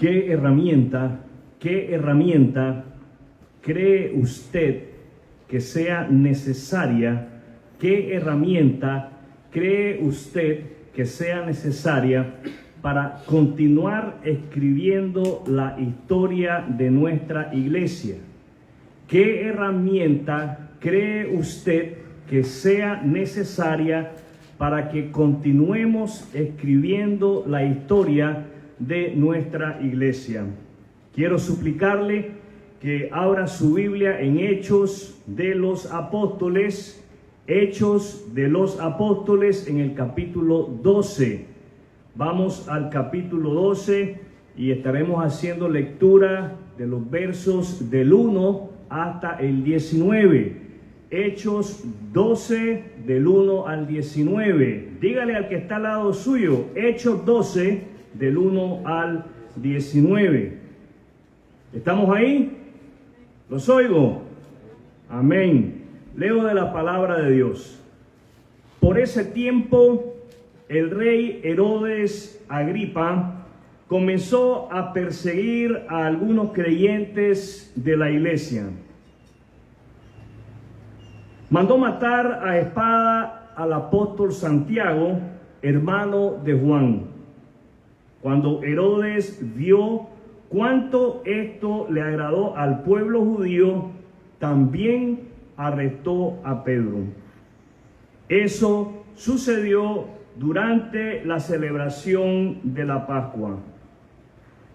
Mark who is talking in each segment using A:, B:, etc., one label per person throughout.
A: ¿Qué herramienta cree usted que sea necesaria? ¿Qué herramienta cree usted que sea necesaria para continuar escribiendo la historia de nuestra iglesia? ¿Qué herramienta cree usted que sea necesaria para que continuemos escribiendo la historia de nuestra iglesia? Quiero suplicarle que abra su Biblia en Hechos de los Apóstoles, Hechos de los Apóstoles en el capítulo 12. Vamos al capítulo 12 y estaremos haciendo lectura de los versos del 1 hasta el 19. Hechos 12 del 1 al 19. Dígale al que está al lado suyo, Hechos 12 del 1 al 19. ¿Estamos ahí? ¿Los oigo? Amén. Leo de la palabra de Dios. Por ese tiempo, el rey Herodes Agripa comenzó a perseguir a algunos creyentes de la iglesia. Mandó matar a espada al apóstol Santiago, hermano de Juan. Cuando Herodes vio cuánto esto le agradó al pueblo judío, también arrestó a Pedro. Eso sucedió durante la celebración de la Pascua.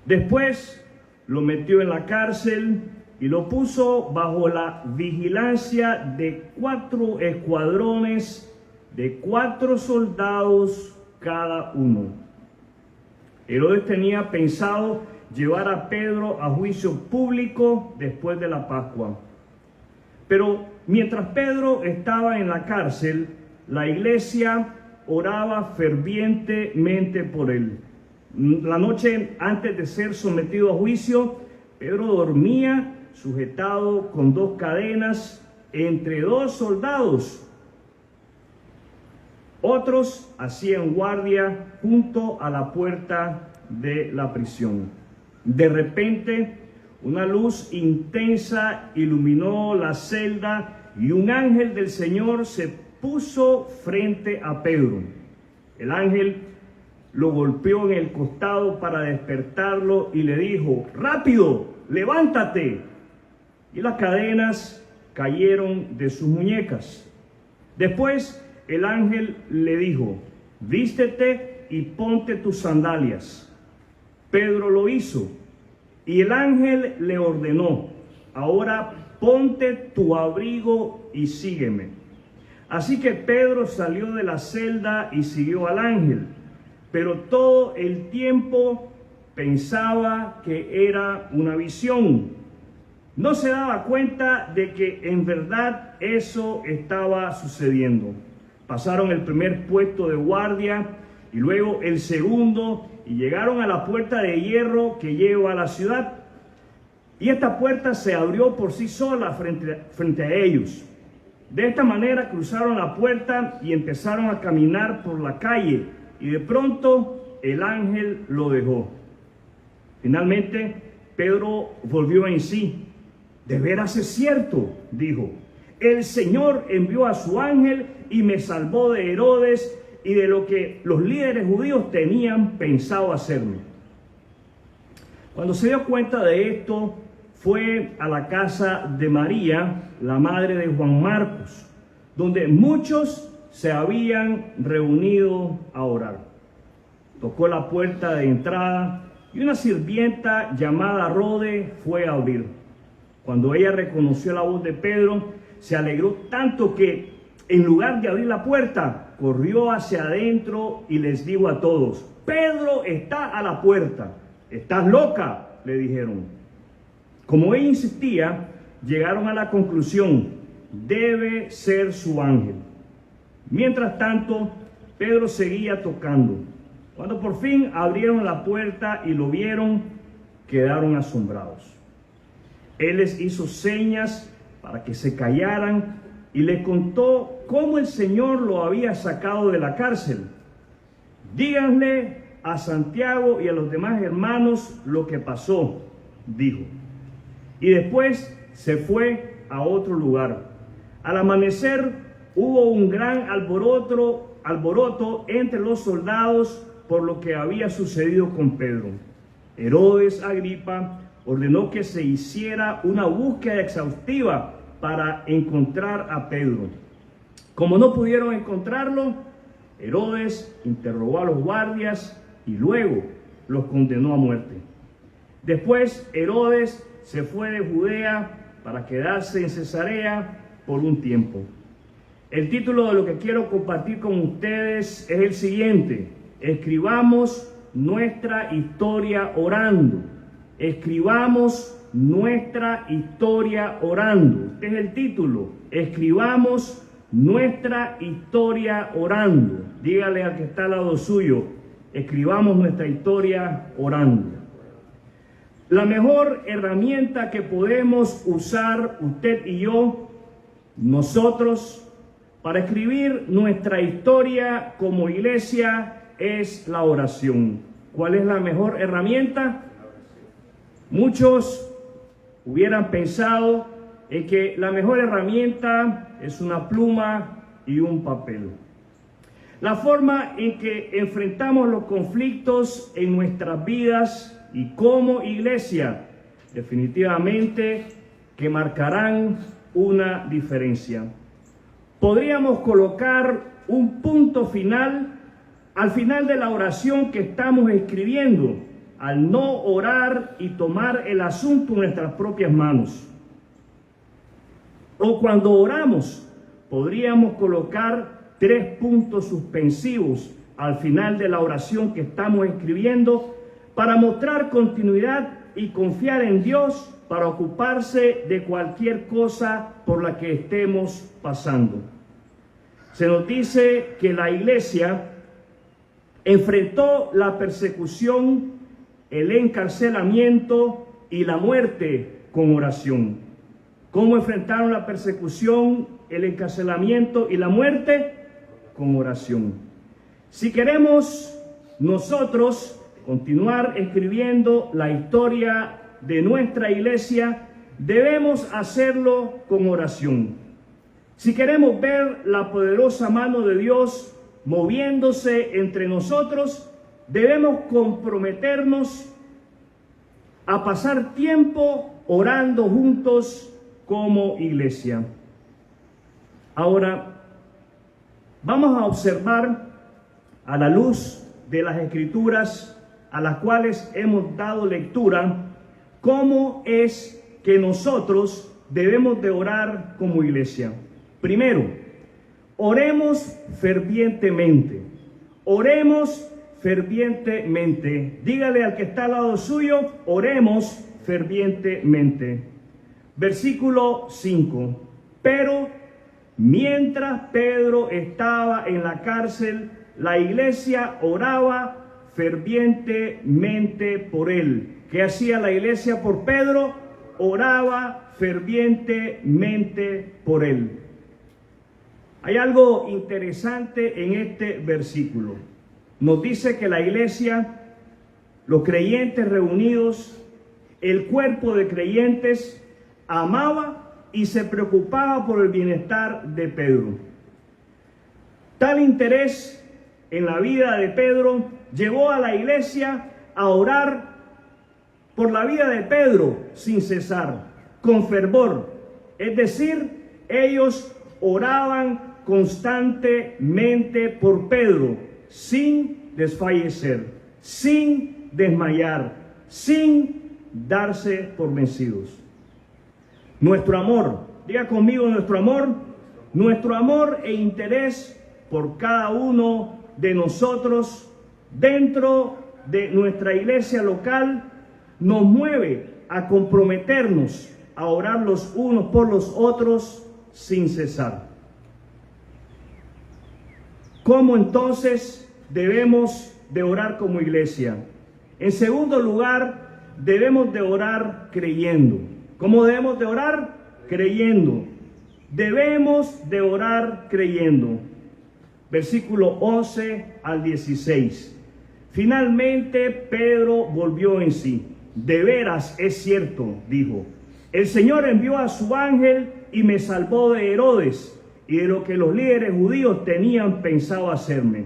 A: Después lo metió en la cárcel y lo puso bajo la vigilancia de 4 escuadrones de 4 soldados cada uno. Herodes tenía pensado llevar a Pedro a juicio público después de la Pascua. Pero mientras Pedro estaba en la cárcel, la iglesia oraba fervientemente por él. La noche antes de ser sometido a juicio, Pedro dormía sujetado con 2 cadenas entre 2 soldados. Otros hacían guardia junto a la puerta de la prisión. De repente, una luz intensa iluminó la celda y un ángel del Señor se puso frente a Pedro. El ángel lo golpeó en el costado para despertarlo y le dijo: «¡Rápido, levántate!». Y las cadenas cayeron de sus muñecas. Después el ángel le dijo: «Vístete y ponte tus sandalias». Pedro lo hizo y el ángel le ordenó: «Ahora ponte tu abrigo y sígueme». Así que Pedro salió de la celda y siguió al ángel, pero todo el tiempo pensaba que era una visión. No se daba cuenta de que en verdad eso estaba sucediendo. Pasaron el primer puesto de guardia y luego el segundo y llegaron a la puerta de hierro que lleva a la ciudad. Y esta puerta se abrió por sí sola frente a ellos. De esta manera cruzaron la puerta y empezaron a caminar por la calle, y de pronto el ángel lo dejó. Finalmente Pedro volvió en sí. «De veras es cierto», dijo, «el Señor envió a su ángel y me salvó de Herodes y de lo que los líderes judíos tenían pensado hacerme». Cuando se dio cuenta de esto, fue a la casa de María, la madre de Juan Marcos, donde muchos se habían reunido a orar. Tocó la puerta de entrada y una sirvienta llamada Rode fue a abrir. Cuando ella reconoció la voz de Pedro, se alegró tanto que, en lugar de abrir la puerta, corrió hacia adentro y les dijo a todos: «Pedro está a la puerta». «¿Estás loca?», le dijeron. Como ella insistía, llegaron a la conclusión: debe ser su ángel. Mientras tanto, Pedro seguía tocando. Cuando por fin abrieron la puerta y lo vieron, quedaron asombrados. Él les hizo señas para que se callaran y les contó cómo el Señor lo había sacado de la cárcel. «Díganle a Santiago y a los demás hermanos lo que pasó, dijo. Y después se fue a otro lugar. Al amanecer hubo un gran alboroto entre los soldados por lo que había sucedido con Pedro. Herodes Agripa ordenó que se hiciera una búsqueda exhaustiva para encontrar a Pedro. Como no pudieron encontrarlo, Herodes interrogó a los guardias y luego los condenó a muerte. Después Herodes se fue de Judea para quedarse en Cesarea por un tiempo. El título de lo que quiero compartir con ustedes es el siguiente: escribamos nuestra historia orando. Escribamos nuestra historia orando. Este es el título: escribamos nuestra historia orando. Dígale al que está al lado suyo: escribamos nuestra historia orando. La mejor herramienta que podemos usar usted y yo, nosotros, para escribir nuestra historia como iglesia es la oración. ¿Cuál es la mejor herramienta? Muchos hubieran pensado en que la mejor herramienta es una pluma y un papel. La forma en que enfrentamos los conflictos en nuestras vidas y como iglesia definitivamente que marcarán una diferencia. Podríamos colocar un punto final al final de la oración que estamos escribiendo, al no orar y tomar el asunto en nuestras propias manos. O cuando oramos, podríamos colocar 3 puntos suspensivos al final de la oración que estamos escribiendo para mostrar continuidad y confiar en Dios para ocuparse de cualquier cosa por la que estemos pasando. Se nos dice que la iglesia enfrentó la persecución, el encarcelamiento y la muerte con oración. ¿Cómo enfrentaron la persecución, el encarcelamiento y la muerte? Con oración. Si queremos nosotros continuar escribiendo la historia de nuestra iglesia, debemos hacerlo con oración. Si queremos ver la poderosa mano de Dios moviéndose entre nosotros, debemos comprometernos a pasar tiempo orando juntos como iglesia. Ahora, vamos a observar a la luz de las Escrituras a las cuales hemos dado lectura, cómo es que nosotros debemos de orar como iglesia. Primero, oremos fervientemente. Oremos fervientemente. Dígale al que está al lado suyo: oremos fervientemente. Versículo 5. Pero mientras Pedro estaba en la cárcel, la iglesia oraba fervientemente por él. ¿Qué hacía la iglesia por Pedro? Oraba fervientemente por él. Hay algo interesante en este versículo. Nos dice que la iglesia, los creyentes reunidos, el cuerpo de creyentes, amaba y se preocupaba por el bienestar de Pedro. Tal interés en la vida de Pedro llevó a la iglesia a orar por la vida de Pedro sin cesar, con fervor. Es decir, ellos oraban constantemente por Pedro, sin desfallecer, sin desmayar, sin darse por vencidos. Nuestro amor, diga conmigo, nuestro amor e interés por cada uno de nosotros dentro de nuestra iglesia local nos mueve a comprometernos a orar los unos por los otros sin cesar. ¿Cómo entonces debemos de orar como iglesia? En segundo lugar, debemos de orar creyendo. ¿Cómo debemos de orar? Creyendo. Debemos de orar creyendo. Versículo 11 al 16. Finalmente Pedro volvió en sí. De veras es cierto, dijo. El Señor envió a su ángel y me salvó de Herodes y de lo que los líderes judíos tenían pensado hacerme.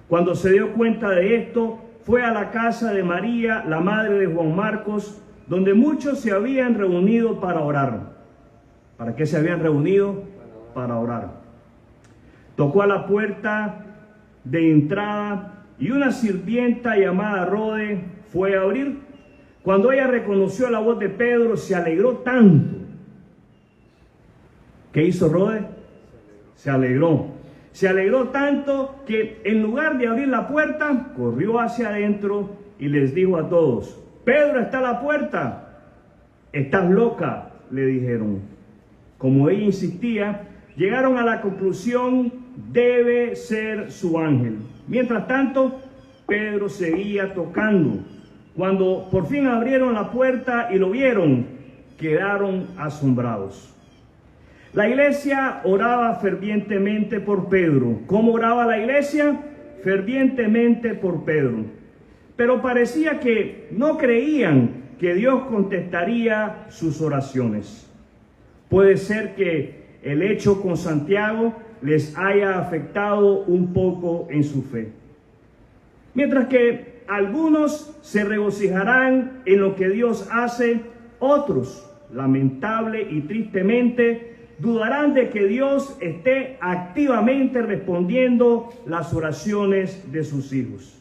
A: Cuando se dio cuenta de esto, fue a la casa de María, la madre de Juan Marcos, donde muchos se habían reunido para orar. ¿Para qué se habían reunido? Para orar. Tocó a la puerta de entrada y una sirvienta llamada Rode fue a abrir. Cuando ella reconoció la voz de Pedro, se alegró tanto. ¿Qué hizo Rode? Se alegró. Se alegró tanto que en lugar de abrir la puerta, corrió hacia adentro y les dijo a todos: Pedro está a la puerta. Estás loca, le dijeron. Como ella insistía, llegaron a la conclusión: debe ser su ángel. Mientras tanto, Pedro seguía tocando. Cuando por fin abrieron la puerta y lo vieron, quedaron asombrados. La iglesia oraba fervientemente por Pedro. ¿Cómo oraba la iglesia? Fervientemente por Pedro. Pero parecía que no creían que Dios contestaría sus oraciones. Puede ser que el hecho con Santiago les haya afectado un poco en su fe. Mientras que algunos se regocijarán en lo que Dios hace, otros, lamentable y tristemente, dudarán de que Dios esté activamente respondiendo las oraciones de sus hijos.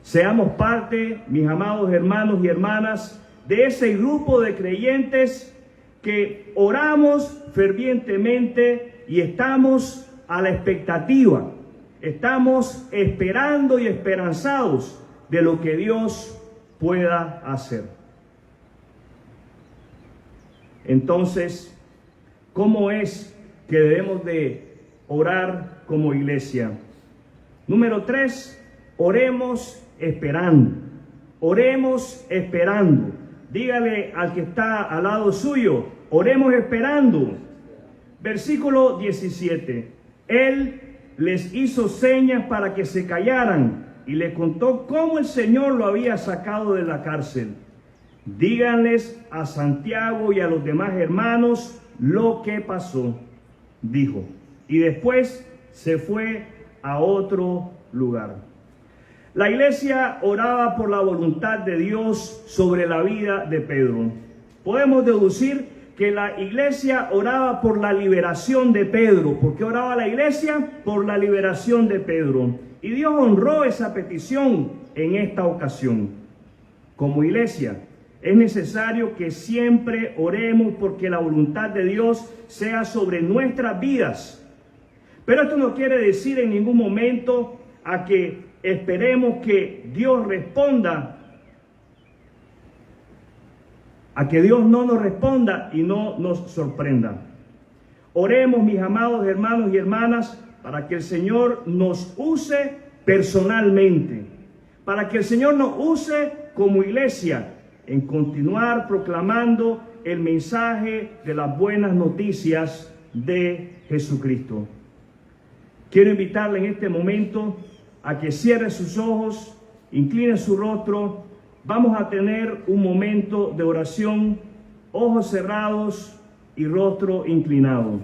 A: Seamos parte, mis amados hermanos y hermanas, de ese grupo de creyentes que oramos fervientemente y estamos a la expectativa, estamos esperando y esperanzados de lo que Dios pueda hacer. Entonces, ¿cómo es que debemos de orar como iglesia? Número 3, oremos esperando. Oremos esperando. Dígale al que está al lado suyo: oremos esperando. Versículo 17. Él les hizo señas para que se callaran y le contó cómo el Señor lo había sacado de la cárcel. Díganles a Santiago y a los demás hermanos lo que pasó, dijo. Y después se fue a otro lugar. La iglesia oraba por la voluntad de Dios sobre la vida de Pedro. Podemos deducir que la iglesia oraba por la liberación de Pedro. ¿Por qué oraba la iglesia? Por la liberación de Pedro. Y Dios honró esa petición en esta ocasión. Como iglesia, es necesario que siempre oremos porque la voluntad de Dios sea sobre nuestras vidas. Pero esto no quiere decir en ningún momento a que esperemos que Dios responda, a que Dios no nos responda y no nos sorprenda. Oremos, mis amados hermanos y hermanas, para que el Señor nos use personalmente, para que el Señor nos use como iglesia en continuar proclamando el mensaje de las buenas noticias de Jesucristo. Quiero invitarle en este momento a que cierre sus ojos, incline su rostro. Vamos a tener un momento de oración, ojos cerrados y rostro inclinado.